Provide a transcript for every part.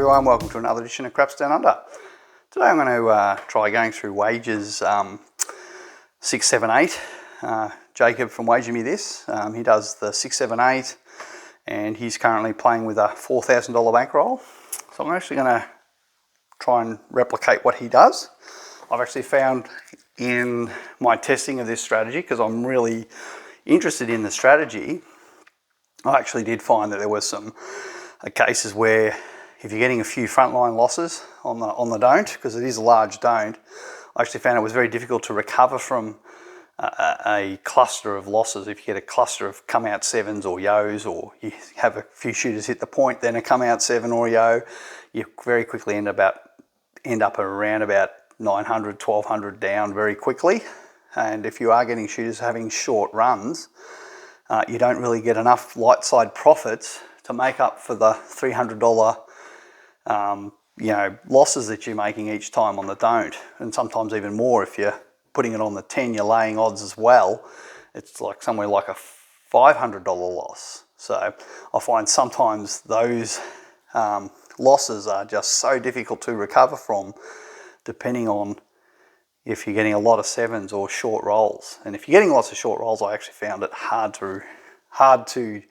everyone, welcome to another edition of Craps Down Under. Today I'm going to try going through wages 6, 7, 8. Jacob from Wager Me This, he does the 6, 7, 8 and he's currently playing with a $4,000 bankroll. So I'm actually going to try and replicate what he does. I've actually found in my testing of this strategy, because I'm really interested in the strategy, I actually did find that there were some cases where if you're getting a few frontline losses on the don't, because it is a large don't, I actually found it was very difficult to recover from a cluster of losses. If you get a cluster of come out sevens or yos, or you have a few shooters hit the point, then a come out seven or yo, you very quickly end up around about 900, 1200 down very quickly. And if you are getting shooters having short runs, you don't really get enough light side profits to make up for the $300 losses that you're making each time on the don't, and sometimes even more if you're putting it on the 10, you're laying odds as well. It's like somewhere like a $500 loss. So I find sometimes those losses are just so difficult to recover from, depending on if you're getting a lot of sevens or short rolls. And if you're getting lots of short rolls, I actually found it hard to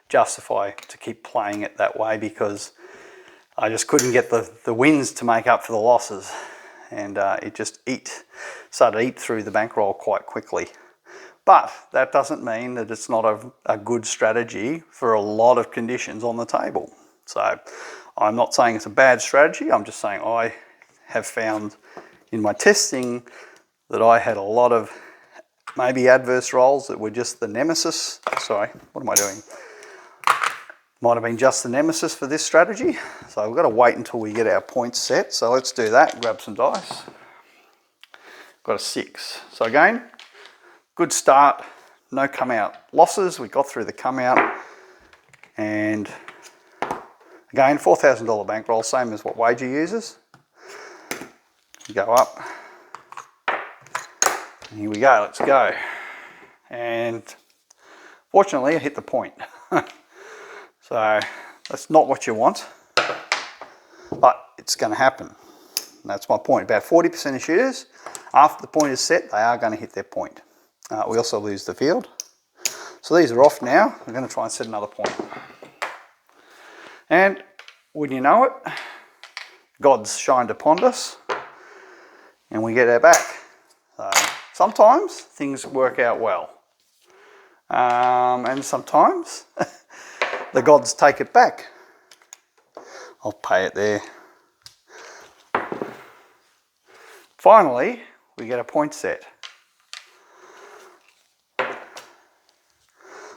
justify to keep playing it that way, because I just couldn't get the wins to make up for the losses, and it just started to eat through the bankroll quite quickly. But that doesn't mean that it's not a good strategy for a lot of conditions on the table. So I'm not saying it's a bad strategy, I'm just saying I have found in my testing that I had a lot of maybe adverse rolls that were just the nemesis. Sorry, what am I doing? Might have been just the nemesis for this strategy. So we've got to wait until we get our points set. So let's do that, grab some dice. Got a 6. So again, good start, no come out losses. We got through the come out, and again, $4,000 bankroll, same as what Wager uses. Go up, and here we go, let's go. And fortunately I hit the point. So that's not what you want, but it's going to happen. And that's my point. About 40% of shooters, after the point is set, they are going to hit their point. We also lose the field. So these are off now. We're going to try and set another point. And wouldn't you know it, God's shined upon us, and we get our back. So sometimes things work out well, and sometimes the gods take it back. I'll pay it there. Finally, we get a point set.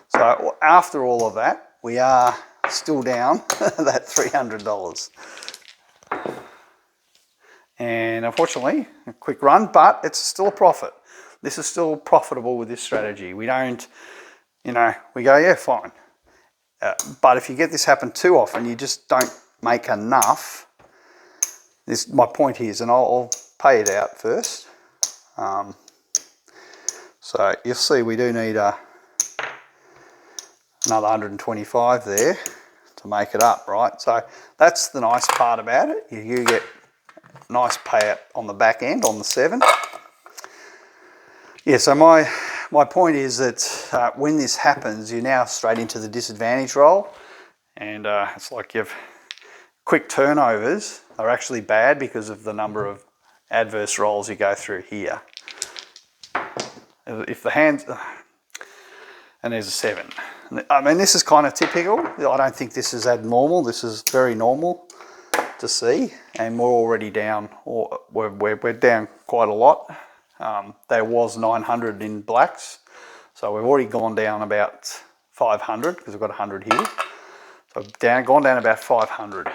So after all of that, we are still down that $300. And unfortunately, a quick run, but it's still a profit. This is still profitable with this strategy. We don't, we go, yeah, fine. But if you get this happen too often, you just don't make enough. My point is, and I'll pay it out first. So you'll see we do need another 125 there to make it up, right? So that's the nice part about it. You get nice payout on the back end on the 7. Yeah, so my point is that when this happens, you're now straight into the disadvantage roll, and it's like you've quick turnovers are actually bad because of the number of adverse rolls you go through here. If the hands, and there's a 7. I mean, this is kind of typical. I don't think this is abnormal. This is very normal to see, and we're already down, or we're down quite a lot. There was 900 in blacks, so we've already gone down about 500 because we've got 100 here. So gone down about 500.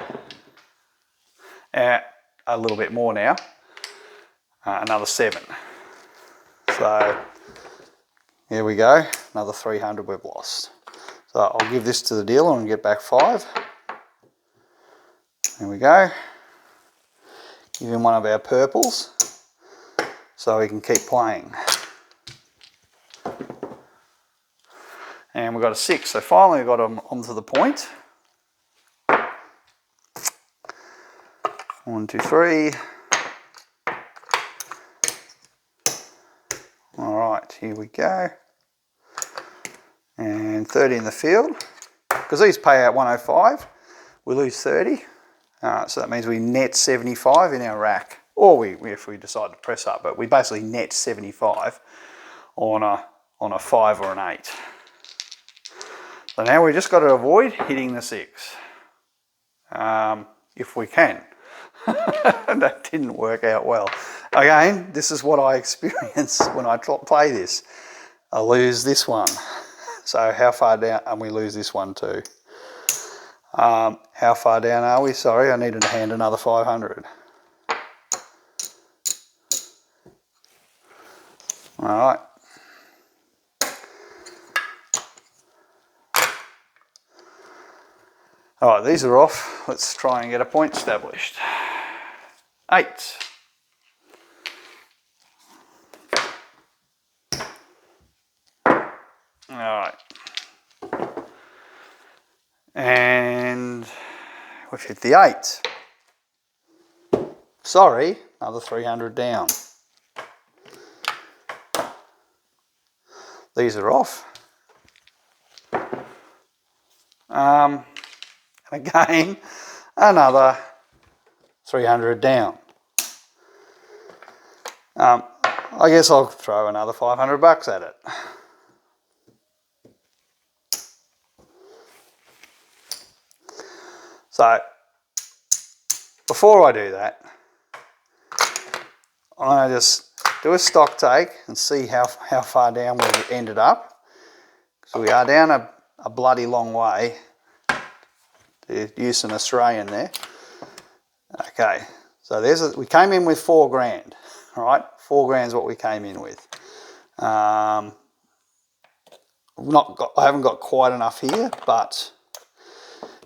A little bit more now. Another 7. So here we go. Another 300 we've lost. So I'll give this to the dealer and get back 5. There we go. Give him one of our purples so we can keep playing. And we've got a 6. So finally we got him onto the point. 1, 2, 3. All right, here we go. And 30 in the field. Because these pay out 105, we lose 30. So that means we net 75 in our rack. Or if we decide to press up, but we basically net 75 on a 5 or an 8. So now we just got to avoid hitting the 6. If we can. That didn't work out well. Again, this is what I experience when I play this. I lose this one. So how far down? And we lose this one too. How far down are we? Sorry, I needed to hand another 500. All right. All right, these are off. Let's try and get a point established. 8. All right. And we've hit the 8. Sorry, another 300 down. These are off. And again, another 300 down. I guess I'll throw another 500 bucks at it. So, before I do that, I'm going to just do a stock take and see how far down we ended up. So we are down a bloody long way, to use an Australian there. Okay, so we came in with 4 grand, all right? 4 grand is what we came in with. I haven't got quite enough here, but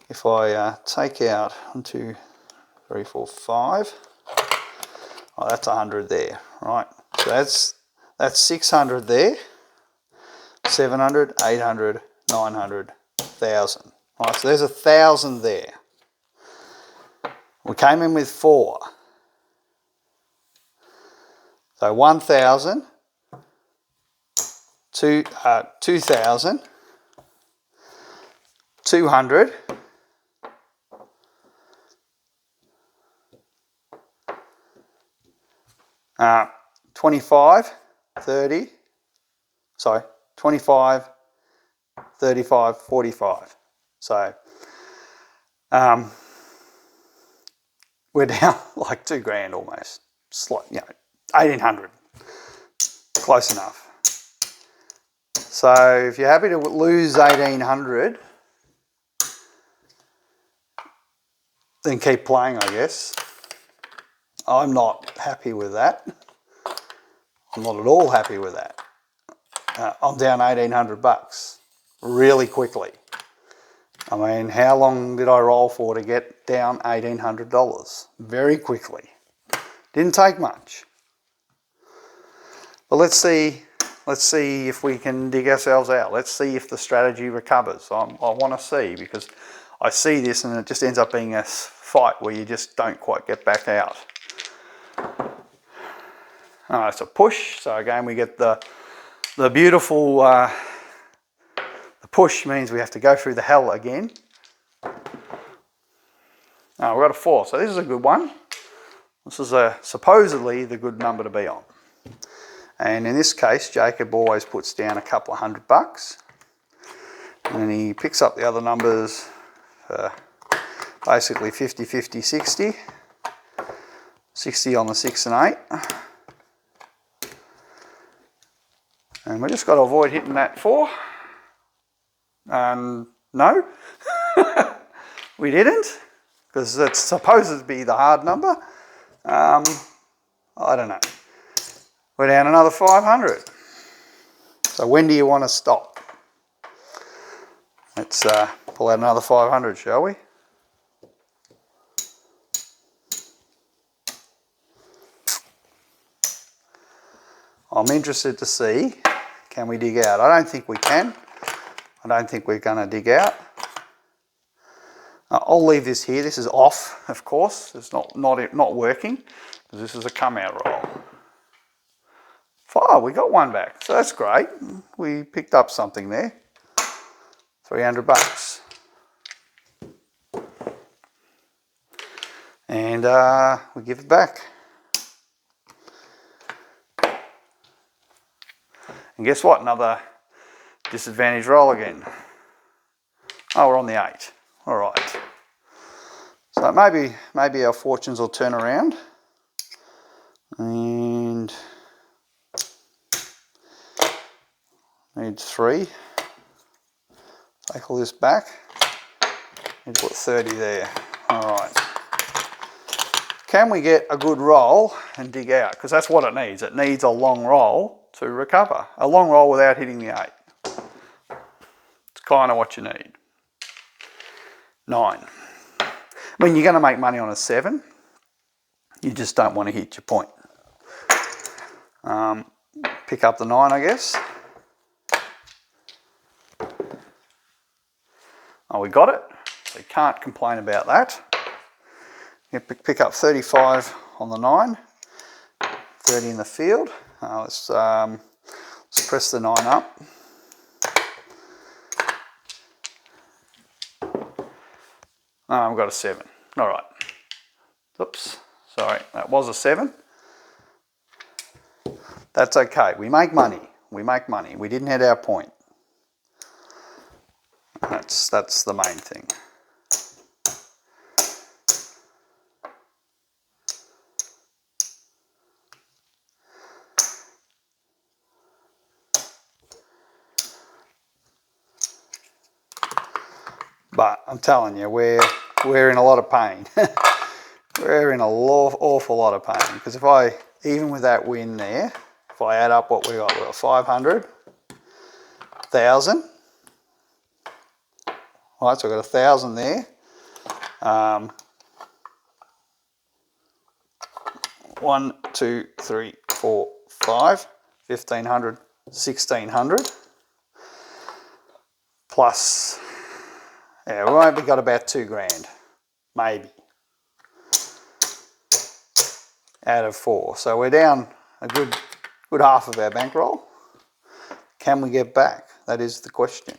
if I take out 1, 2, 3, 4, 5, oh, that's 100 there, right? So that's 600 there, 700, 800, 900, 1,000. Right, so there's 1,000 there. We came in with 4. So 1,000, 2,000, 200, 25, 30, sorry, 25, 35, 45. So we're down like 2 grand almost. Slight, 1,800. Close enough. So if you're happy to lose 1,800, then keep playing, I guess. I'm not happy with that. I'm not at all happy with that. I'm down 1,800 bucks really quickly. I mean, how long did I roll for to get down $1,800? Very quickly. Didn't take much. But let's see if we can dig ourselves out. Let's see if the strategy recovers. I want to see, because I see this and it just ends up being a fight where you just don't quite get back out. It's a push. So again, we get the beautiful. The push means we have to go through the hell again. We've got a 4, so this is a good one. This is supposedly the good number to be on. And in this case, Jacob always puts down a couple of $100, and then he picks up the other numbers for basically 50, 50, 60. 60 on the 6 and 8. And we just got to avoid hitting that 4. No, we didn't, because it's supposed to be the hard number. I don't know. We're down another 500. So when do you want to stop? Let's pull out another 500, shall we? I'm interested to see, can we dig out? I don't think we can. I don't think we're going to dig out. I'll leave this here. This is off, of course. It's not working because this is a come out roll. Oh, we got one back, so that's great. We picked up something there. 300 bucks. And we give it back. And guess what? Another disadvantage roll again. Oh, we're on the 8. All right. So maybe our fortunes will turn around. And need 3. Take all this back. And put 30 there. All right. Can we get a good roll and dig out? Because that's what it needs. It needs a long roll to recover. A long roll without hitting the 8. It's kind of what you need. 9. I mean, you're going to make money on a 7. You just don't want to hit your point. Pick up the 9, I guess. Oh, we got it. So you can't complain about that. You pick up 35 on the 9, 30 in the field. Let's press the 9 up. Oh, we've got a 7. All right. Oops. Sorry, that was a 7. That's okay. We make money. We make money. We didn't hit our point. That's the main thing. But I'm telling you, we're in a lot of pain. We're in an awful lot of pain, because even with that win there, if I add up what we got 500, 1,000. All right, so we've got 1,000 there. 1, 2, 3, 4, 5, 1,500, 1,600. Plus, yeah, we maybe got about 2 grand, maybe, out of 4. So we're down a good half of our bankroll. Can we get back? That is the question.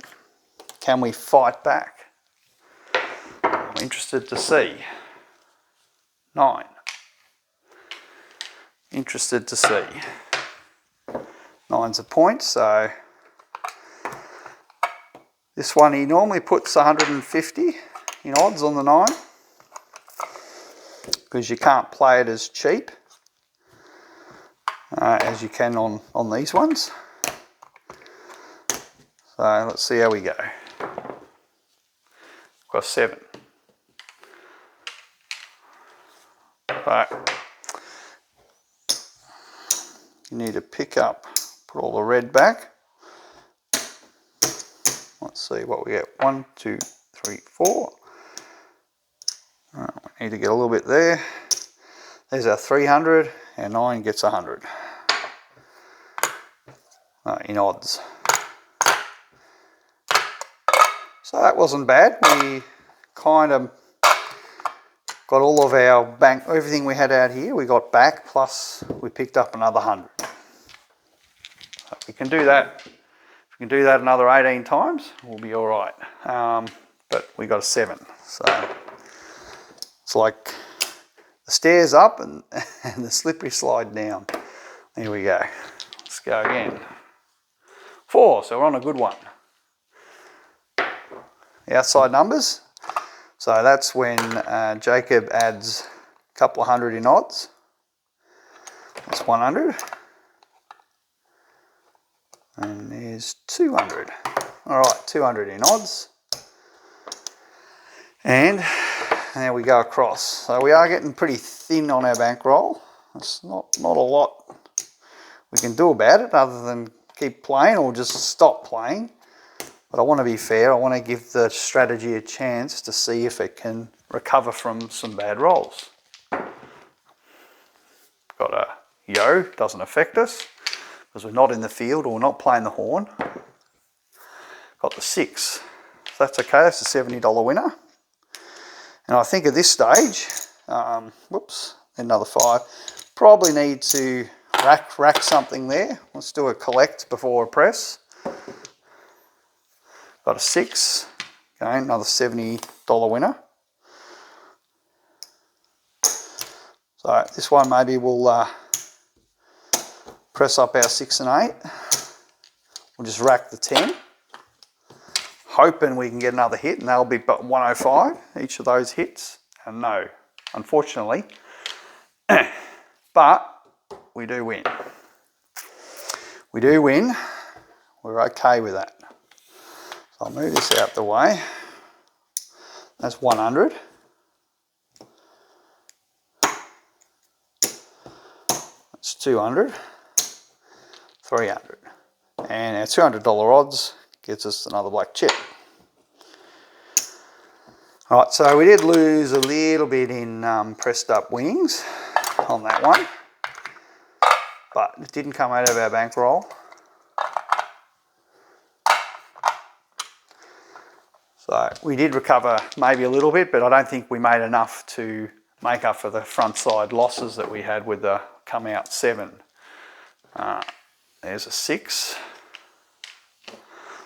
Can we fight back? I'm interested to see. 9. Interested to see. 9's a point, so this one he normally puts 150 in odds on the 9, because you can't play it as cheap as you can on these ones. So let's see how we go. Got 7. But you need to pick up, put all the red back. Let's see what we get. 1, 2, 3, 4. Right, we need to get a little bit there. There's our 300, and 9 gets 100 in odds. So that wasn't bad. We kind of got all of our everything we had out here, we got back, plus we picked up another 100. So we can do that. If we can do that another 18 times, we'll be all right. But we got a 7. So it's like the stairs up and the slippery slide down. Here we go. Let's go again. 4, so we're on a good one. The outside numbers. So that's when Jacob adds a couple of 100 in odds. That's 100. And there's 200. All right, 200 in odds. And there we go across. So we are getting pretty thin on our bankroll. It's not a lot we can do about it other than keep playing or just stop playing. But I want to be fair. I want to give the strategy a chance to see if it can recover from some bad rolls. Got a yo, doesn't affect us because we're not in the field or we're not playing the horn. Got the 6. So that's okay. That's a $70 winner. And I think at this stage, whoops, another 5. Probably need to rack something there. Let's do a collect before a press. Got a 6. Again, another $70 winner. So this one maybe we'll press up our 6 and 8. We'll just rack the 10. Hoping we can get another hit, and that'll be but 105 each of those hits. And no, unfortunately, but we do win. We do win. We're okay with that. So I'll move this out the way. That's 100. That's 200. 300. And our $200 odds gets us another black chip. All right, so we did lose a little bit in pressed up winnings on that one, but it didn't come out of our bankroll. So we did recover maybe a little bit, but I don't think we made enough to make up for the front side losses that we had with the come out 7. There's a 6.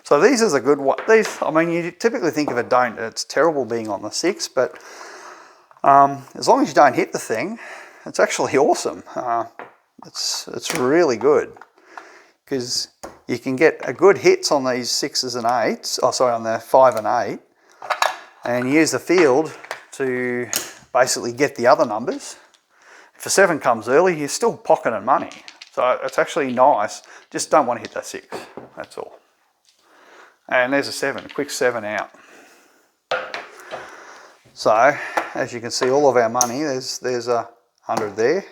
So these is a good one. These, I mean, you typically think if it don't, it's terrible being on the 6, but as long as you don't hit the thing, it's actually awesome. It's really good because you can get a good hits on these 6s and 8s. Oh, sorry, on the 5 and 8, and use the field to basically get the other numbers. If a 7 comes early, you're still pocketing money. So it's actually nice. Just don't want to hit that 6. That's all. And there's a 7, a quick 7 out. So, as you can see, all of our money, there's a 100 there.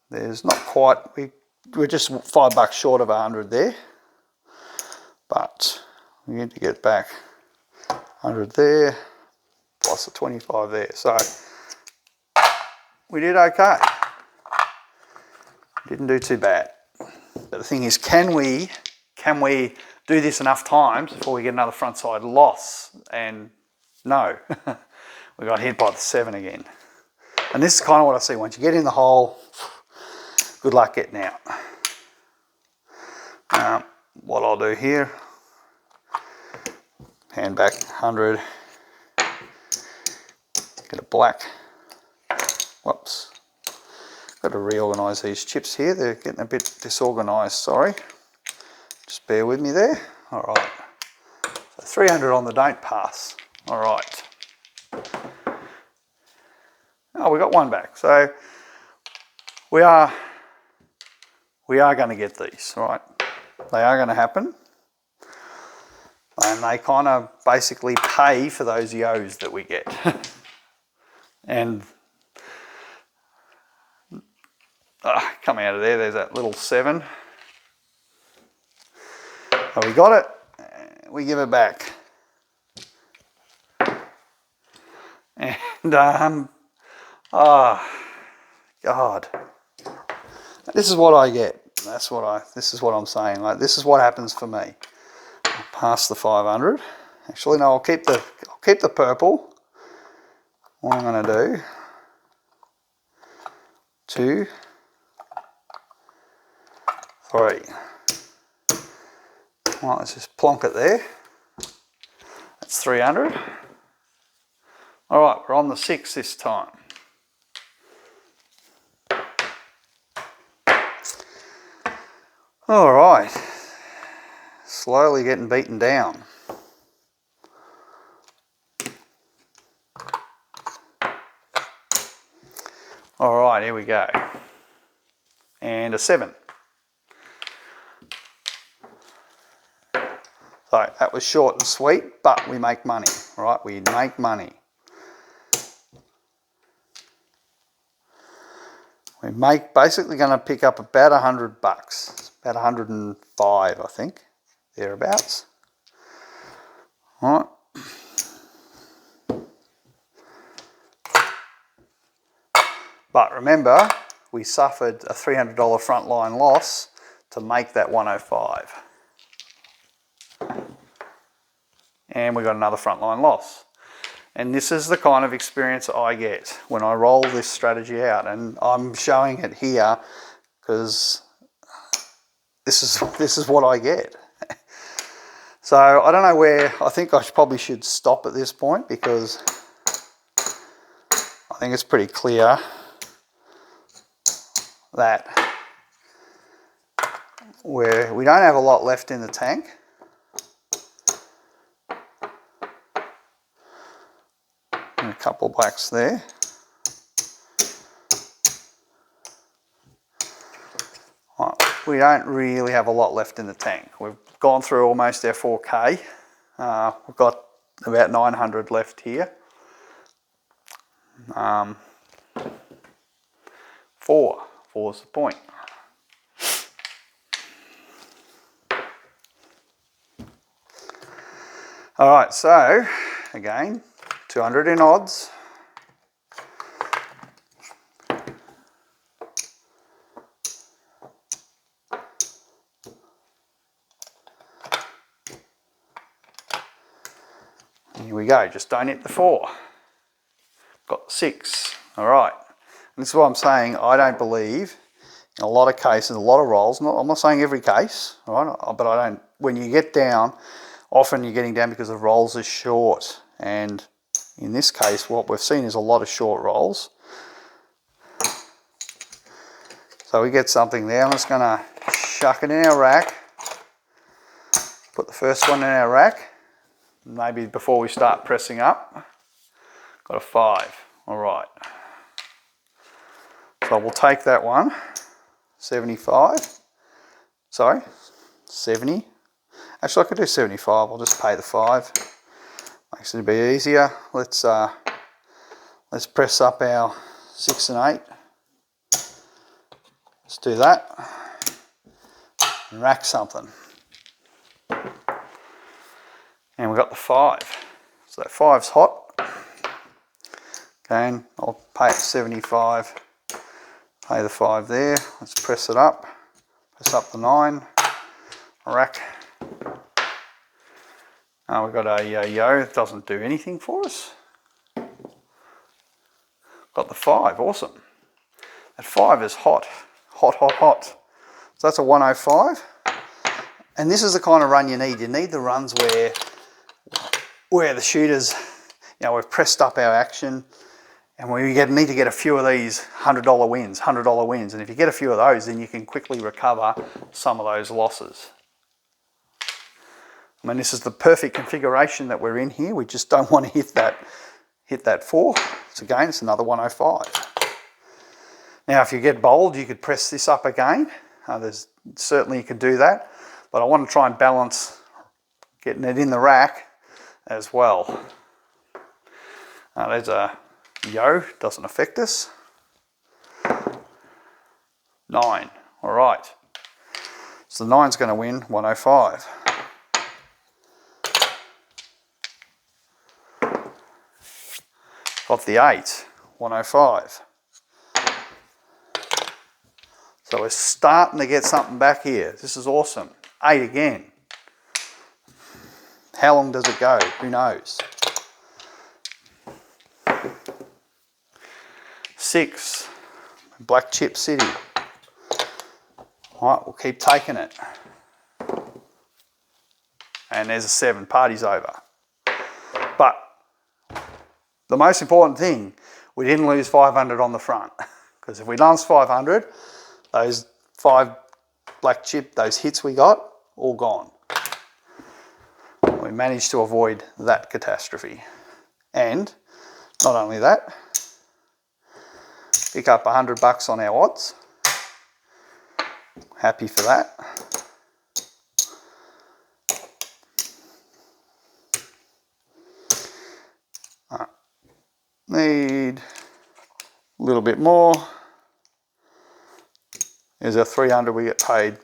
There's not quite, we're just $5 short of 100 there. But we need to get back 100 there, plus a 25 there. So, we did okay. Didn't do too bad. But the thing is, can we do this enough times before we get another front side loss? And no, we got hit by the 7 again. And this is kind of what I see. Once you get in the hole, good luck getting out. What I'll do here, hand back 100, get a black. Whoops. Got to reorganise these chips here. They're getting a bit disorganised, sorry. Just bear with me there. All right. So 300 on the don't pass. All right. Oh, we got one back. So we are going to get these, all right? They are going to happen. And they kind of basically pay for those yo's that we get. And come out of there, there's that little 7. Oh, we got it, we give it back. And, oh, God. This is what I get. This is what I'm saying. Like, this is what happens for me. I'll pass the 500. Actually, no, I'll keep the purple. What I'm going to do, 2, 3. Well, let's just plonk it there. That's 300. All right, we're on the 6 this time. All right, slowly getting beaten down. All right, here we go. And a 7. So that was short and sweet, but we make money, right? We make money. We make basically going to pick up about $100, about 105, I think, thereabouts. All right. But remember, we suffered a $300 frontline loss to make that 105. and we got another frontline loss. And this is the kind of experience I get when I roll this strategy out, and I'm showing it here because this is what I get. So I don't know where, I think I probably should stop at this point, because I think it's pretty clear that where we don't have a lot left in the tank. And a couple of blacks there. Right, we don't really have a lot left in the tank. We've gone through almost our 4K. We've got about 900 left here. 4's the point. All right, so again, 200 in odds. Here we go, just don't hit the 4. Got 6, all right. And this is what I'm saying, I don't believe, in a lot of cases, a lot of rolls, I'm not saying every case, all right, but I don't, when you get down, often you're getting down because the rolls are short. And in this case, what we've seen is a lot of short rolls. So we get something there. I'm just gonna chuck it in our rack. Put the first one in our rack. Maybe before we start pressing up. Got a 5, all right. So we'll take that one, 75, sorry, 70. Actually, I could do 75, I'll just pay the 5. Makes it a bit easier. Let's press up our 6 and 8. Let's do that. And rack something. And we've got the 5. So that 5's hot. Again, I'll pay it 75. Pay the 5 there. Let's press it up. Press up the 9. Rack. Oh, we've got a yo-yo. It doesn't do anything for us. Got the 5. Awesome. That 5 is hot. Hot, hot, hot. So that's a 105. And this is the kind of run you need. You need the runs where the shooters, you know, we've pressed up our action, and we need to get a few of these $100 wins, $100 wins. And if you get a few of those, then you can quickly recover some of those losses. I mean, this is the perfect configuration that we're in here. We just don't want to hit that 4. So again, it's another 105. Now, if you get bold, you could press this up again. Certainly you can do that, but I want to try and balance getting it in the rack as well. There's a yo, doesn't affect us. 9, all right. So the 9's going to win 105. Got the 8, 105. So we're starting to get something back here. This is awesome. 8 again. How long does it go? Who knows? 6, Black Chip City. All right, we'll keep taking it. And there's a 7, party's over. But the most important thing, we didn't lose 500 on the front. Because if we lost 500, those 5 black chip, those hits we got, all gone. We managed to avoid that catastrophe. And not only that, pick up $100 on our odds. Happy for that. Need a little bit more. There's our 300 we get paid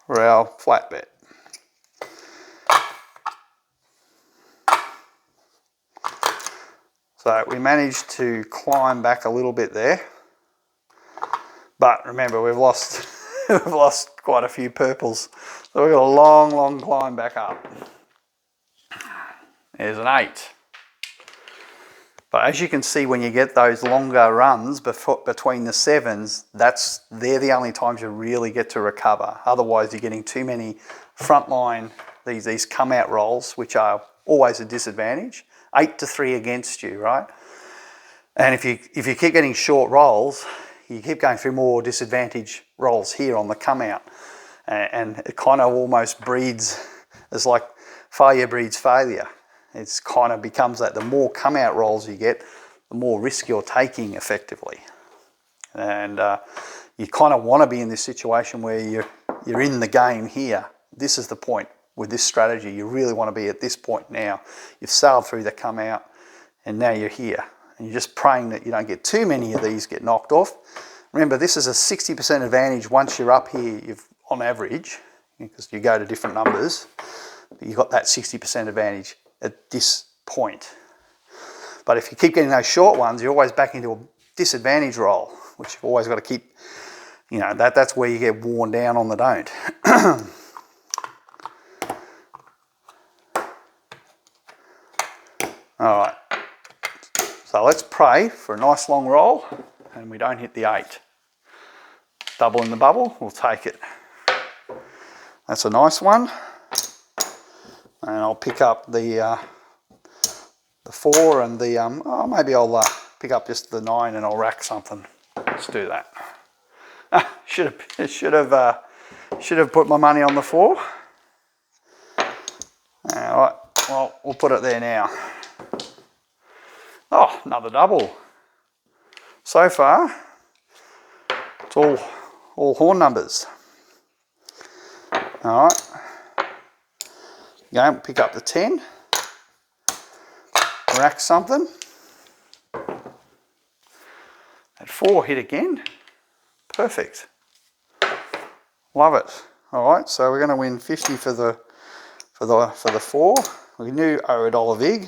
for our flat bet. So we managed to climb back a little bit there. But remember, we've lost we've lost quite a few purples. So we've got a long, long climb back up. There's an 8. But as you can see, when you get those longer runs between the 7s, they're the only times you really get to recover. Otherwise, you're getting too many frontline, these come out rolls, which are always a disadvantage. 8 to 3 against you, right? And if you keep getting short rolls, you keep going through more disadvantage rolls here on the come out. And it kind of almost breeds, it's like failure breeds failure. It's kind of becomes that the more come out rolls you get, the more risk you're taking effectively. And you kind of want to be in this situation where you're in the game here. This is the point with this strategy. You really want to be at this point now. You've sailed through the come out and now you're here. And you're just praying that you don't get too many of these get knocked off. Remember, this is a 60% advantage once you're up here, on average, because you go to different numbers, but you've got that 60% advantage at this point. But if you keep getting those short ones, you're always back into a disadvantage roll, which you've always got to keep, that's where you get worn down on the don't. All right, so let's pray for a nice long roll and we don't hit the 8. Double in the bubble, we'll take it. That's a nice one. And I'll pick up the 4 and the, maybe I'll pick up just the 9 and I'll rack something. Let's do that. Should have put my money on the 4. All right, well, we'll put it there now. Oh, another double. So far, it's all horn numbers. All right. Go, pick up the 10. Rack something. At 4 hit again. Perfect. Love it. All right, so we're going to win 50 for the 4. We knew over $1 vig.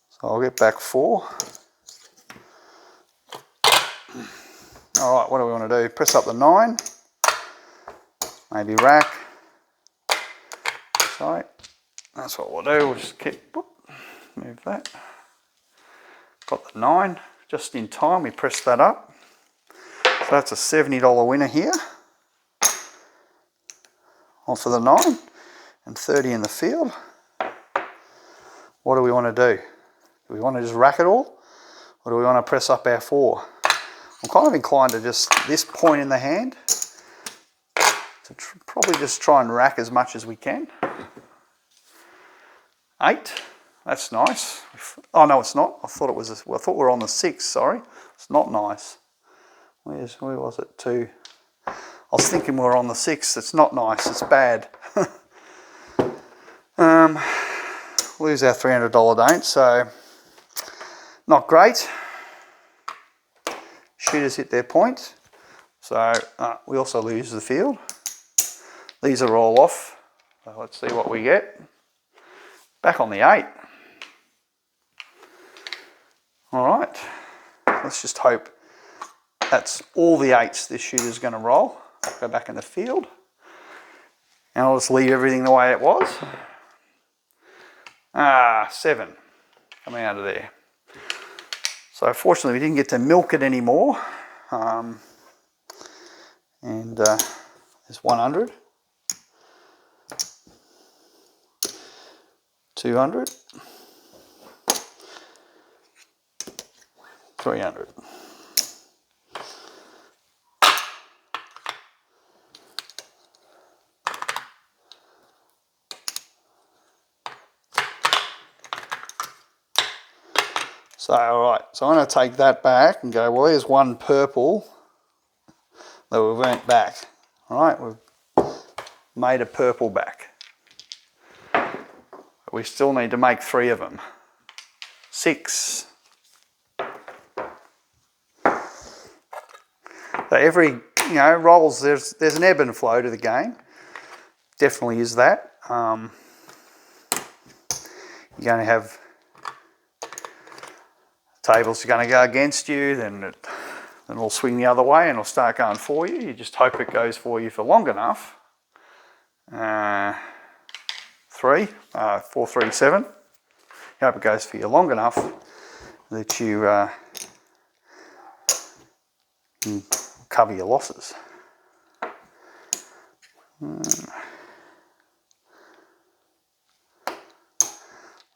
So I'll get back 4. All right, what do we want to do? Press up the 9. Maybe rack. Sorry. That's what we'll do. We'll just move that. Got the 9. Just in time, we press that up. So that's a $70 winner here. On for the 9 and 30 in the field. What do we want to do? Do we want to just rack it all? Or do we want to press up our 4? I'm kind of inclined to just, this point in the hand, to probably just try and rack as much as we can. 8, that's nice. Oh no, it's not. I thought it was. I thought we were on the 6. Sorry, it's not nice. Where was it? 2. I was thinking we were on the 6. It's not nice. It's bad. Lose our $300 don't. So not great. Shooters hit their point. So we also lose the field. These are all off. So let's see what we get. Back on the 8. All right. Let's just hope that's all the 8s this shooter's going to roll. Go back in the field. And I'll just leave everything the way it was. 7 coming out of there. So fortunately we didn't get to milk it anymore. And there's 100. 200. 300. So, all right, so I'm going to take that back and go, well, there's one purple that we've earned back. All right, we've made a purple back. But we still need to make 3 of them. 6. So every, rolls, there's an ebb and flow to the game. Definitely is that. You're going to have tables are going to go against you, then then it'll swing the other way and it'll start going for you. You just hope it goes for you for long enough. 437. You hope it goes for you long enough that you can cover your losses.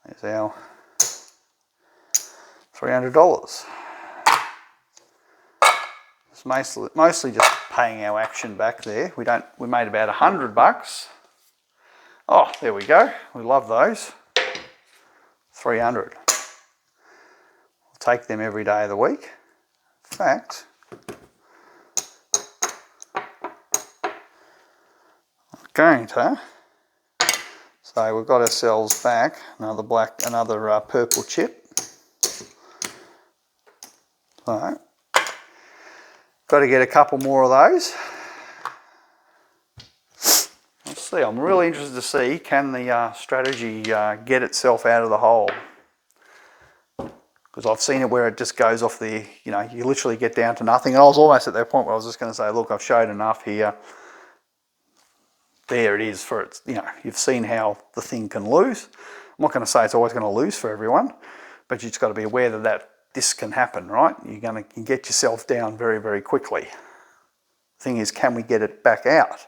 There's our $300. It's mostly just paying our action back there. We made about $100. Oh, there we go. We love those. 300. We'll take them every day of the week. In fact, I'm going to. So we've got ourselves back another purple chip. So, got to get a couple more of those. Let's see, I'm really interested to see, can the strategy get itself out of the hole? Because I've seen it where it just goes off the, you literally get down to nothing. And I was almost at that point where I was just going to say, look, I've showed enough here. There it is for it. You've seen how the thing can lose. I'm not going to say it's always going to lose for everyone, but you've just got to be aware that this can happen, right? You're going to get yourself down very, very quickly. The thing is, can we get it back out?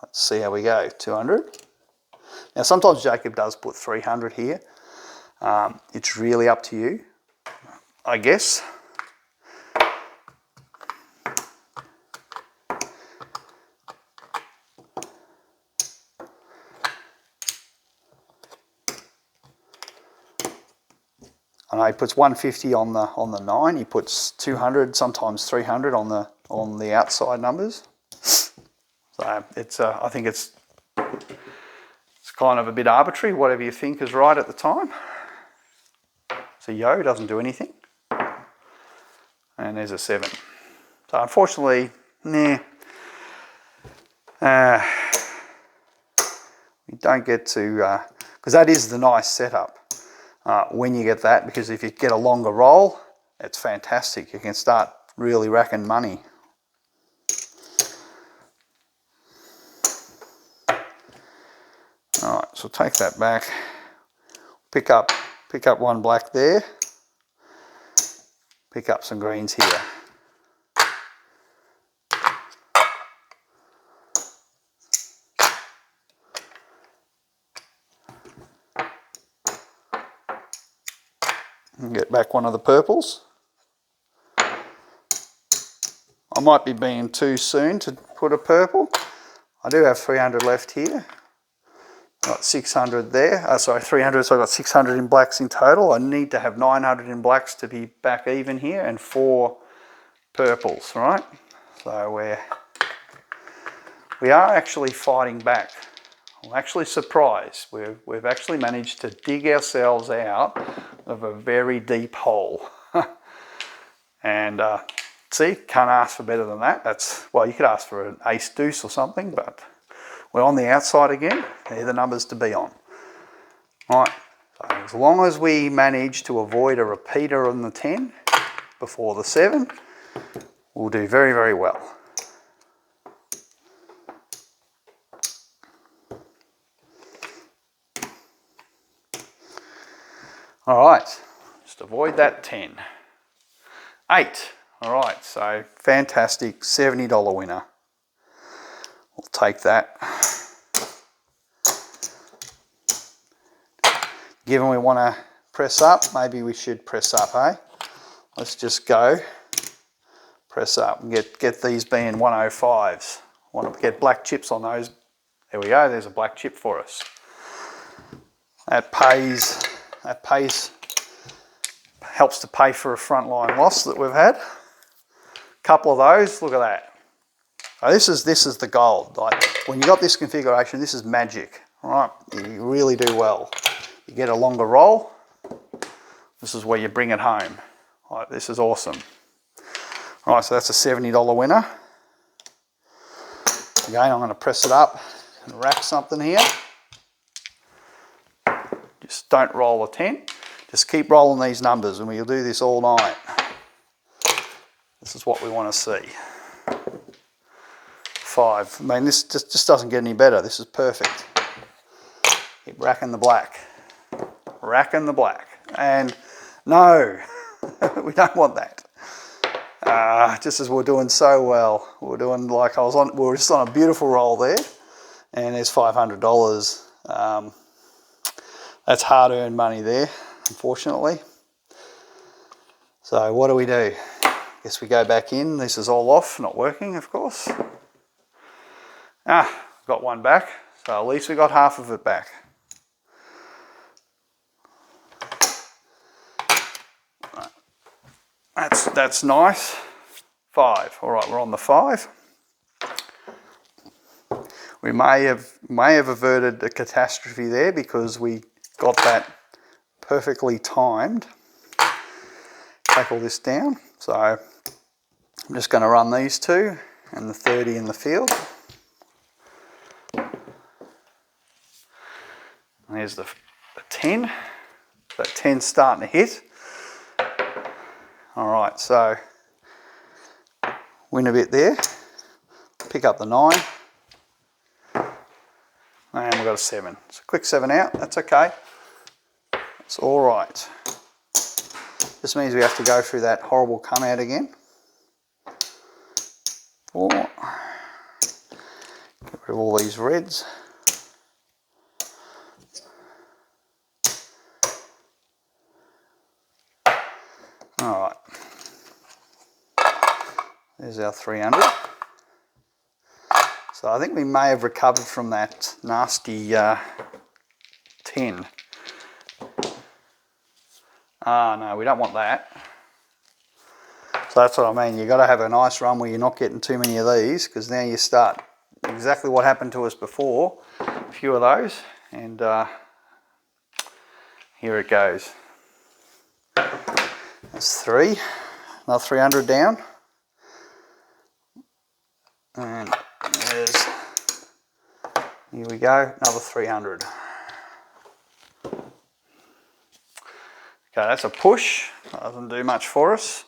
Let's see how we go. 200. Now, sometimes Jacob does put 300 here. It's really up to you, I guess. I know he puts 150 on the 9. He puts 200, sometimes 300 on the outside numbers. So it's I think it's kind of a bit arbitrary, whatever you think is right at the time. So yo doesn't do anything, and there's a 7. So unfortunately, we don't get to because that is the nice setup. When you get that, because if you get a longer roll, it's fantastic. You can start really racking money. All right, so take that back. Pick up one black there. Pick up some greens here. And get back one of the purples. I might be being too soon to put a purple. I do have 300 left here. Got 600 there. 300, so I've got 600 in blacks in total. I need to have 900 in blacks to be back even here, and 4 purples, right? So we are actually fighting back. I'm actually surprised. We've actually managed to dig ourselves out of a very deep hole. And see, can't ask for better than that. Well, you could ask for an ace deuce or something, but we're on the outside again. They're the numbers to be on. All right, so as long as we manage to avoid a repeater on the 10 before the 7, we'll do very, very well. All right, just avoid that 10. 8, all right, so fantastic, $70 winner. We'll take that. Given we want to press up, maybe we should press up, eh? Let's just go press up and get these being 105s. Want to get black chips on those. There we go, there's a black chip for us. That helps to pay for a frontline loss that we've had. A couple of those, look at that. So this is the gold. Like, when you got this configuration, this is magic. All right, you really do well. You get a longer roll. This is where you bring it home. All right, this is awesome. All right, so that's a $70 winner. Again, I'm going to press it up and rack something here. Just don't roll a 10. Just keep rolling these numbers and we'll do this all night. This is what we want to see. 5. I mean, this just doesn't get any better. This is perfect. Keep racking the black. Racking the black. And no, we don't want that. Just as we're doing so well. We're doing like we were just on a beautiful roll there. And there's $500. That's hard-earned money there, unfortunately. So what do? Guess we go back in. This is all off, not working, of course. Got one back, so at least we got half of it back. That's nice. 5. All right, we're on the 5. We may have averted a catastrophe there because we got that perfectly timed. Take all this down. So I'm just going to run these two and the 30 in the field. There's the 10. That 10's starting to hit. All right, so win a bit there. Pick up the 9. And we've got a 7. So quick 7 out, that's okay. It's all right. This means we have to go through that horrible come out again. 4. Get rid of all these reds. All right. There's our 300. So I think we may have recovered from that nasty 10. No, we don't want that. So that's what I mean. You've got to have a nice run where you're not getting too many of these, because now you start exactly what happened to us before. A few of those, and here it goes. That's 3. Another 300 down. And there's, here we go, another 300. Okay, that's a push. Doesn't do much for us.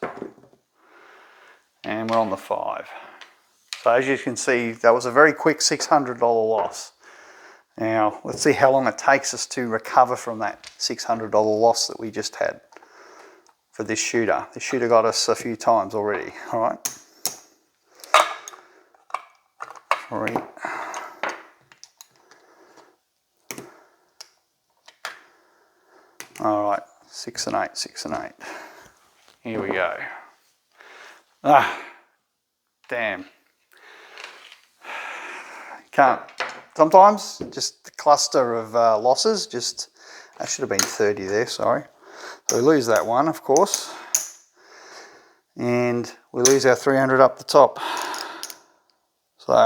And we're on the 5. So as you can see, that was a very quick $600 loss. Now, let's see how long it takes us to recover from that $600 loss that we just had for this shooter. This shooter got us a few times already, all right? 3. All right, 6 and 8, 6 and 8. Here we go. Damn. Can't. Sometimes just the cluster of losses, that should have been 30 there, sorry. So we lose that one, of course. And we lose our 300 up the top. So,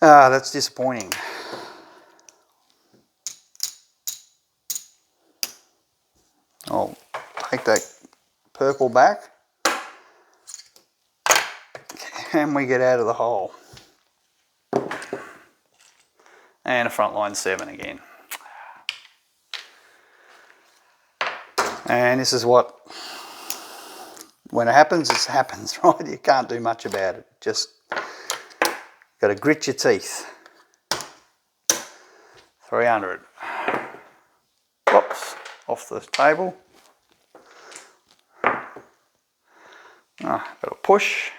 that's disappointing. I'll take that purple back. And we get out of the hole. And a front line 7 again. And this is what, when it happens, right? You can't do much about it. Just got to grit your teeth. 300. Whoops, off the table. Got to push.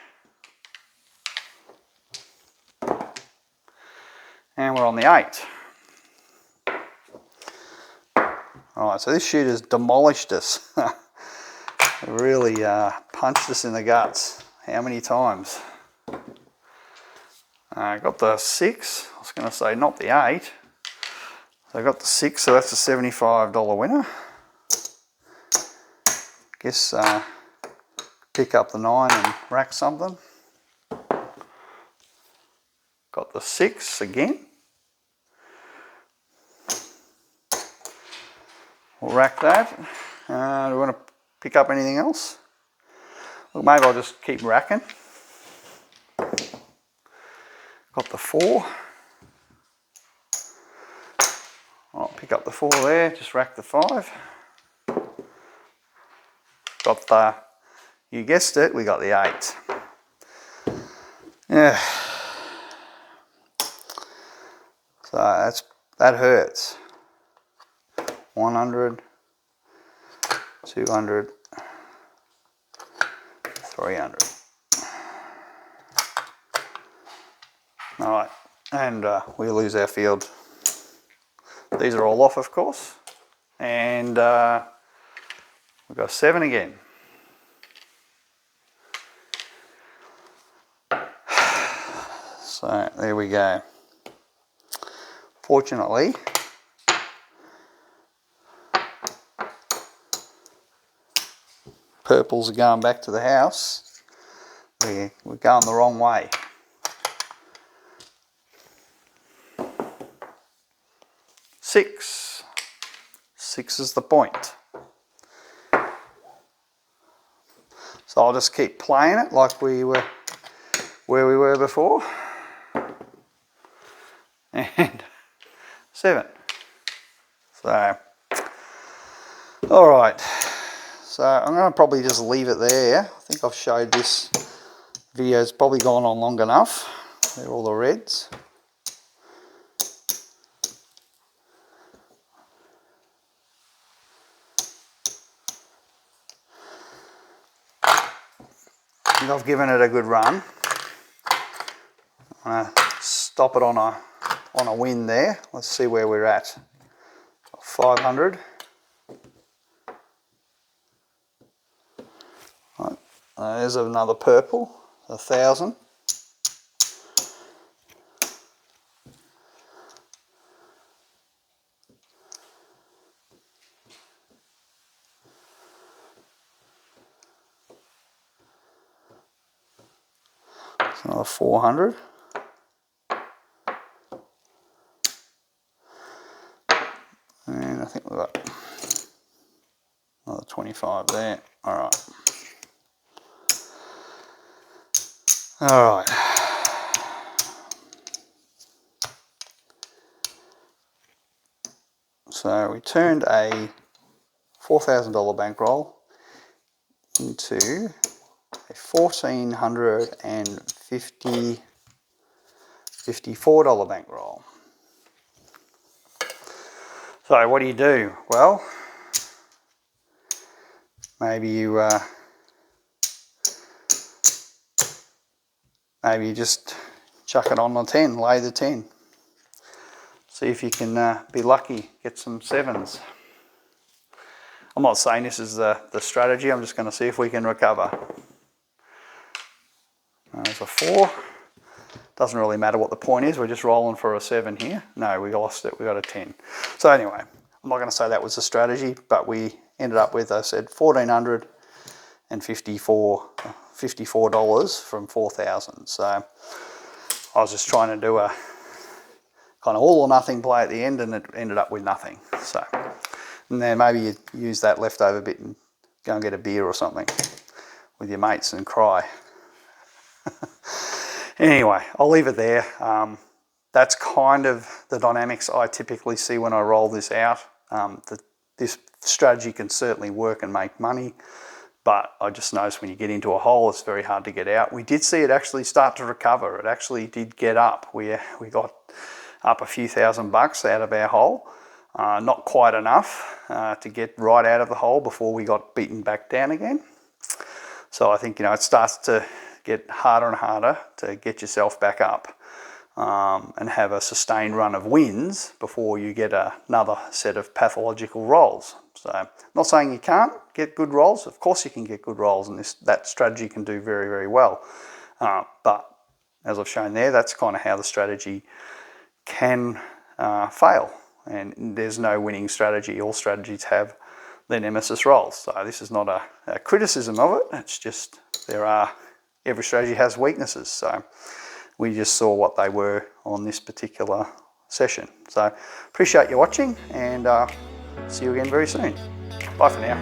And we're on the 8. Alright, so this shooter's demolished us. Really punched us in the guts. How many times? I got the 6. I was going to say not the 8. So I got the 6, so that's a $75 winner. Guess pick up the 9 and rack something. Got the 6 again. We'll rack that. Do we want to pick up anything else? Well, maybe I'll just keep racking. Got the 4. I'll pick pick up the 4 there, just rack the 5. Got the, you guessed it, we got the 8. Yeah. So that hurts. 100, 200, 300. All right, and we lose our field. These are all off, of course, and we've got 7 again. So there we go. Fortunately, purples are going back to the house. We're going the wrong way. Six is the point. So I'll just keep playing it like we were where we were before. And 7. So, all right. So I'm going to probably just leave it there. I think I've showed this video. It's probably gone on long enough. They're all the reds. And I've given it a good run. I'm going to stop it on a win there. Let's see where we're at. 500. Right. There's another purple. 1,000. That's another 400. And I think we've got another 25 there. All right. All right. So we turned a $4,000 bankroll into a $1,454 bankroll. So what do? Well, maybe you just chuck it on the 10, lay the 10. See if you can be lucky, get some 7s. I'm not saying this is the strategy, I'm just going to see if we can recover. There's a 4. Doesn't really matter what the point is, we're just rolling for a 7 here. No, we lost it, we got a 10. So anyway, I'm not going to say that was the strategy, but we ended up with, I said, $1,454 from 4,000. So I was just trying to do a kind of all or nothing play at the end, and it ended up with nothing. So, and then maybe you use that leftover bit and go and get a beer or something with your mates and cry. Anyway, I'll leave it there. That's kind of the dynamics I typically see when I roll this out. This strategy can certainly work and make money, but I just noticed when you get into a hole, it's very hard to get out. We did see it actually start to recover. It actually did get up. We got up a few $1,000 out of our hole. Not quite enough to get right out of the hole before we got beaten back down again. So I think, you know, it starts to get harder and harder to get yourself back up and have a sustained run of wins before you get another set of pathological rolls. So I'm not saying you can't get good rolls. Of course you can get good rolls, and that strategy can do very, very well. But as I've shown there, that's kind of how the strategy can fail. And there's no winning strategy. All strategies have their nemesis rolls. So this is not a criticism of it. It's just every strategy has weaknesses. So we just saw what they were on this particular session. So appreciate you watching, and see you again very soon. Bye for now.